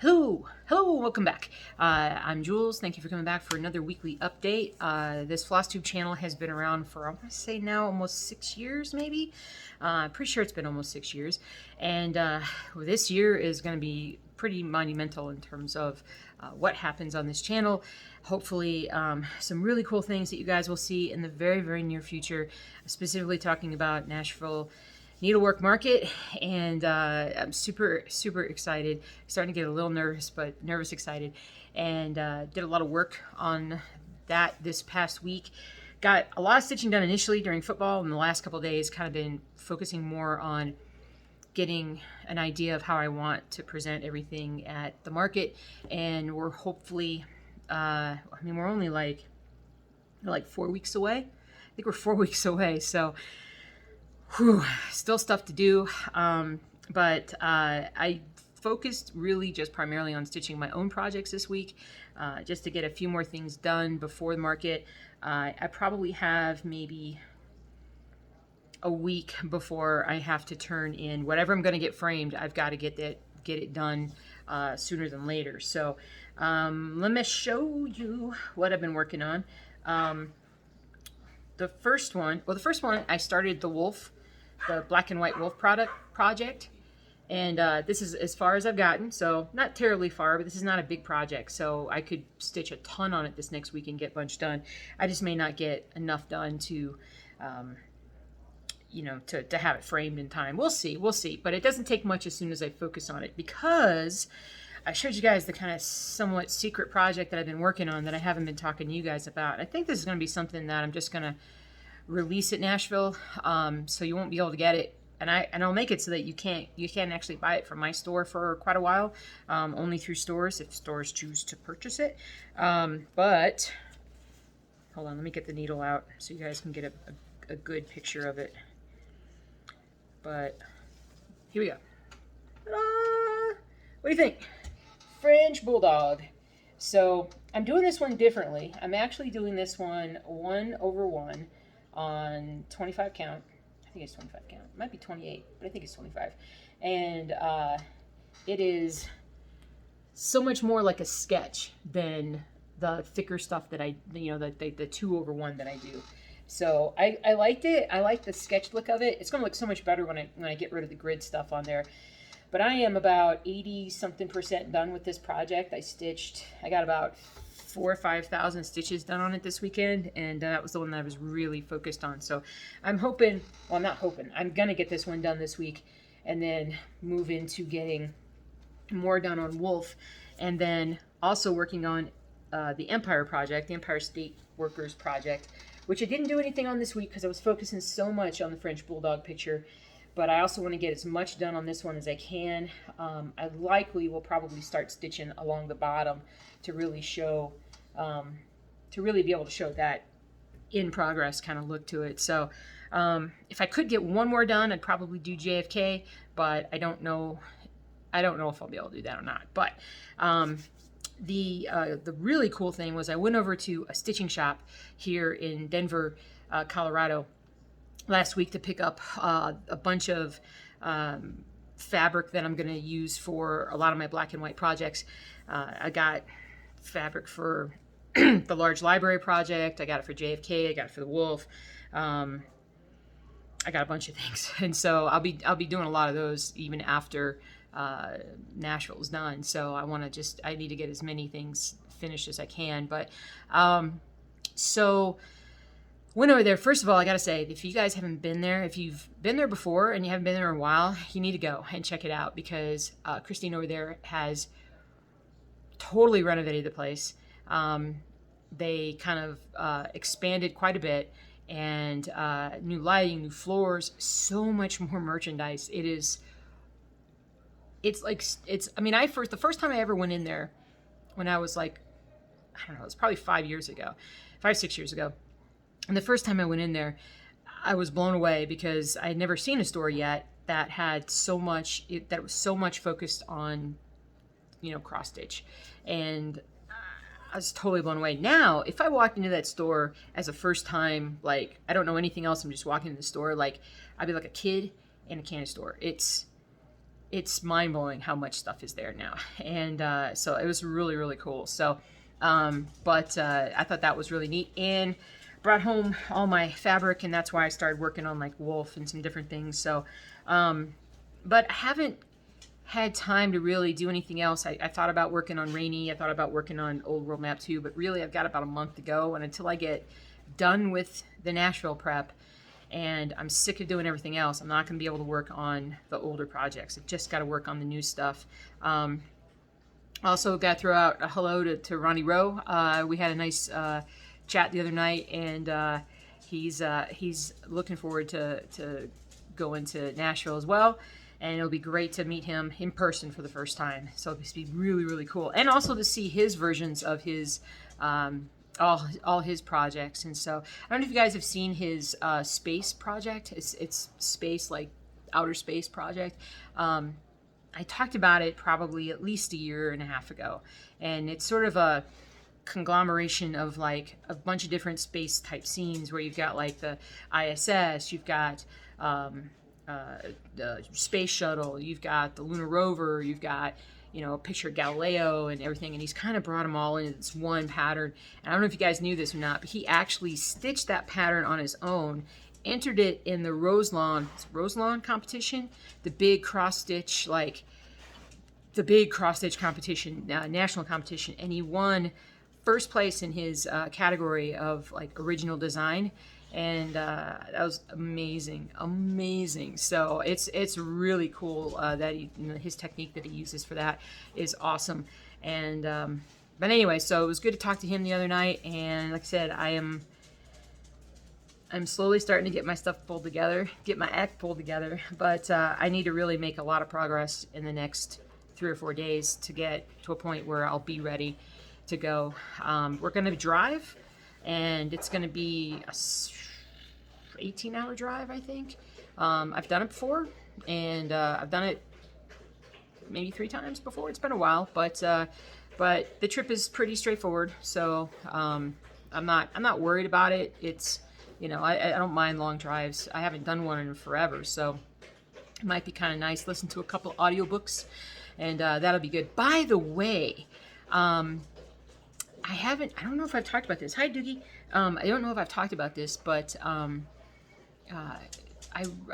Hello, welcome back. I'm Jules. Thank you for coming back for another weekly update. This FlossTube channel has been around for, I want to say now, almost 6 years, maybe. Pretty sure it's been almost 6 years. And this year is going to be pretty monumental in terms of what happens on this channel. Hopefully, some really cool things that you guys will see in the very, very near future, specifically talking about Nashville needlework market, and I'm super excited, starting to get a little nervous, but excited, and did a lot of work on that this past week. Got a lot of stitching done initially during football, and the last couple of days kind of been focusing more on getting an idea of how I want to present everything at the market. And we're hopefully we're only like 4 weeks away. I think we're 4 weeks away, so still stuff to do, but I focused really just primarily on stitching my own projects this week, just to get a few more things done before the market. I probably have maybe a week before I have to turn in whatever I'm going to get framed. I've got to get it done sooner than later. So let me show you what I've been working on. The first one, I started the black and white wolf project, and this is as far as I've gotten, so not terribly far, but this is not a big project, so I could stitch a ton on it this next week and get a bunch done. I just may not get enough done to to have it framed in time. We'll see, but it doesn't take much as soon as I focus on it, because I showed you guys the kind of somewhat secret project that I've been working on that I haven't been talking to you guys about. I think this is going to be something that I'm just going to release at Nashville, so you won't be able to get it, and I'll make it so that you can't actually buy it from my store for quite a while, only through stores if stores choose to purchase it. But hold on, let me get the needle out so you guys can get a good picture of it. But here we go. Ta-da! What do you think? French Bulldog. So I'm doing this one differently. I'm actually doing this one 1/1 on 25 count. I think it's 25 count. It might be 28, but I think it's 25. And it is so much more like a sketch than the thicker stuff that I, the 2/1 that I do. So I liked it. I like the sketch look of it. It's going to look so much better when I get rid of the grid stuff on there. But I am about 80-something% done with this project. I got about 4,000 or 5,000 stitches done on it this weekend, and that was the one that I was really focused on. So I'm hoping, well, I'm not hoping, I'm gonna get this one done this week, and then move into getting more done on Wolf, and then also working on the Empire project, the Empire State Workers project, which I didn't do anything on this week because I was focusing so much on the French Bulldog picture. But I also want to get as much done on this one as I can. I likely will probably start stitching along the bottom to really show, to really be able to show that in progress kind of look to it. So if I could get one more done, I'd probably do JFK, but I don't know if I'll be able to do that or not. But the really cool thing was I went over to a stitching shop here in Denver, Colorado, last week to pick up a bunch of fabric that I'm going to use for a lot of my black and white projects. I got fabric for the large library project. I got it for JFK. I got it for the Wolf. I got a bunch of things, and so I'll be doing a lot of those even after Nashville's done. So I need to get as many things finished as I can. But so went over there. First of all, I gotta say, if you guys haven't been there, if you've been there before and you haven't been there in a while, you need to go and check it out, because Christine over there has totally renovated the place. They kind of expanded quite a bit, and new lighting, new floors, so much more merchandise. The first time I ever went in there, when I was like, I don't know, it was probably 5 years ago, 6 years ago. And the first time I went in there, I was blown away because I had never seen a store yet that had so much, that was so much focused on, cross stitch. And I was totally blown away. Now, if I walked into that store as a first time, like, I don't know anything else, I'm just walking into the store, like, I'd be like a kid in a candy store. It's it's mind-blowing how much stuff is there now. And so it was really, really cool. So, but I thought that was really neat. And brought home all my fabric, and that's why I started working on like wolf and some different things. So, but I haven't had time to really do anything else. I thought about working on Rainy. I thought about working on Old World Map 2, but really I've got about a month to go. And until I get done with the Nashville prep, and I'm sick of doing everything else, I'm not going to be able to work on the older projects. I've just got to work on the new stuff. Also got to throw out a hello to Ronnie Rowe. We had a nice chat the other night, and he's looking forward to going to Nashville as well. And it'll be great to meet him in person for the first time. So it'll be really, really cool. And also to see his versions of his all his projects. And so I don't know if you guys have seen his space project. It's space, like outer space project. I talked about it probably at least a year and a half ago. And it's sort of a conglomeration of like a bunch of different space type scenes where you've got like the ISS, you've got the space shuttle, you've got the lunar rover, you've got, you know, a picture of Galileo and everything, and he's kind of brought them all into this one pattern. And I don't know if you guys knew this or not, but he actually stitched that pattern on his own, entered it in the Roselawn competition, the big cross stitch competition, national competition, and he won first place in his category of like original design. And that was amazing. So it's really cool that his technique that he uses for that is awesome. And but anyway, so it was good to talk to him the other night. And like I said, I'm slowly starting to get my stuff pulled together, get my act pulled together. But I need to really make a lot of progress in the next 3 or 4 days to get to a point where I'll be ready to go. We're going to drive, and it's going to be a 18-hour drive, I think. I've done it before, and I've done it maybe 3 times before. It's been a while, but the trip is pretty straightforward, so I'm not worried about it. It's, you know, I don't mind long drives. I haven't done one in forever, so it might be kind of nice. Listen to a couple audiobooks, and that'll be good. By the way, I don't know if I've talked about this. Hi, Doogie. I don't know if I've talked about this, but I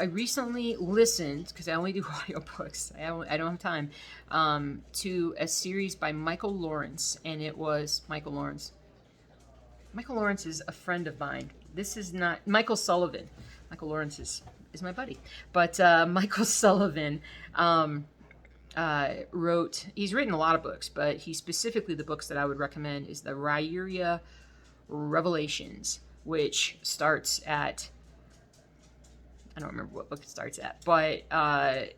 recently listened, because I only do audiobooks, I don't have time, to a series by Michael Lawrence, and it was Michael Lawrence. Michael Lawrence is a friend of mine. This is not Michael Sullivan. Michael Lawrence is my buddy. But Michael Sullivan he's written a lot of books, but the books that I would recommend is the Rairia Revelations, which starts at, I don't remember what book it starts at, but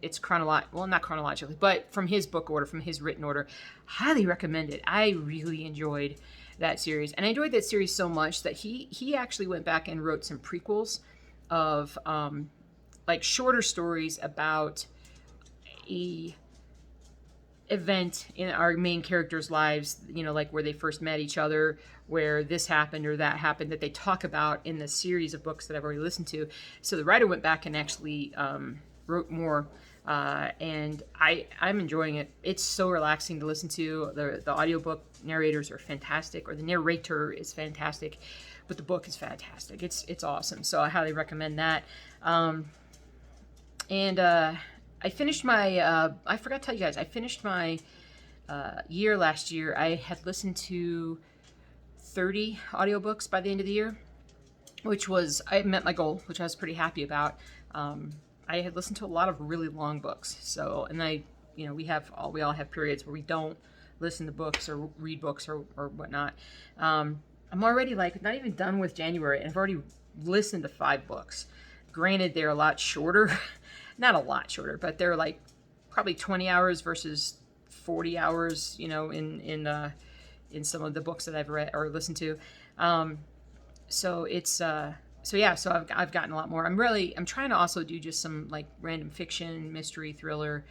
it's not chronologically, but from his book order, from his written order. Highly recommend it. I really enjoyed that series, and I enjoyed that series so much that he actually went back and wrote some prequels of like shorter stories about a event in our main characters' lives, you know, like where they first met each other, where this happened or that happened, that they talk about in the series of books that I've already listened to. So the writer went back and actually wrote more, and I'm enjoying it. It's so relaxing to listen to. The audiobook narrators are fantastic, or the narrator is fantastic, but the book is fantastic. It's awesome. So I highly recommend that. I finished my, I forgot to tell you guys, I finished my year last year. I had listened to 30 audiobooks by the end of the year, I met my goal, which I was pretty happy about. I had listened to a lot of really long books. So, and we all have periods where we don't listen to books or read books or whatnot. I'm already not even done with January, and I've already listened to 5 books. Granted, they're a lot shorter. Not a lot shorter, but they're like probably 20 hours versus 40 hours, in some of the books that I've read or listened to. So I've gotten a lot more. I'm trying to also do just some like random fiction, mystery, thriller,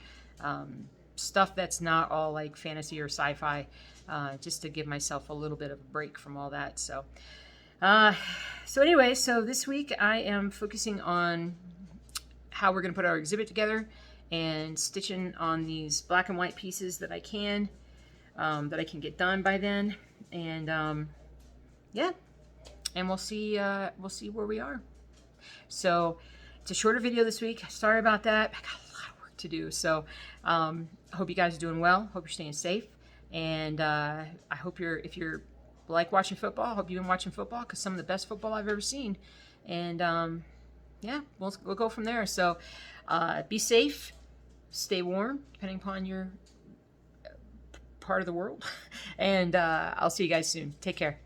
stuff that's not all like fantasy or sci-fi, just to give myself a little bit of a break from all that. So this week I am focusing on how we're going to put our exhibit together and stitching on these black and white pieces that I can get done by then. And yeah, and we'll see where we are. So it's a shorter video this week. Sorry about that. I got a lot of work to do. So I hope you guys are doing well. Hope you're staying safe. And I hope if you're like watching football, I hope you've been watching football, because some of the best football I've ever seen. And yeah, we'll go from there. So be safe, stay warm, depending upon your part of the world. And I'll see you guys soon. Take care.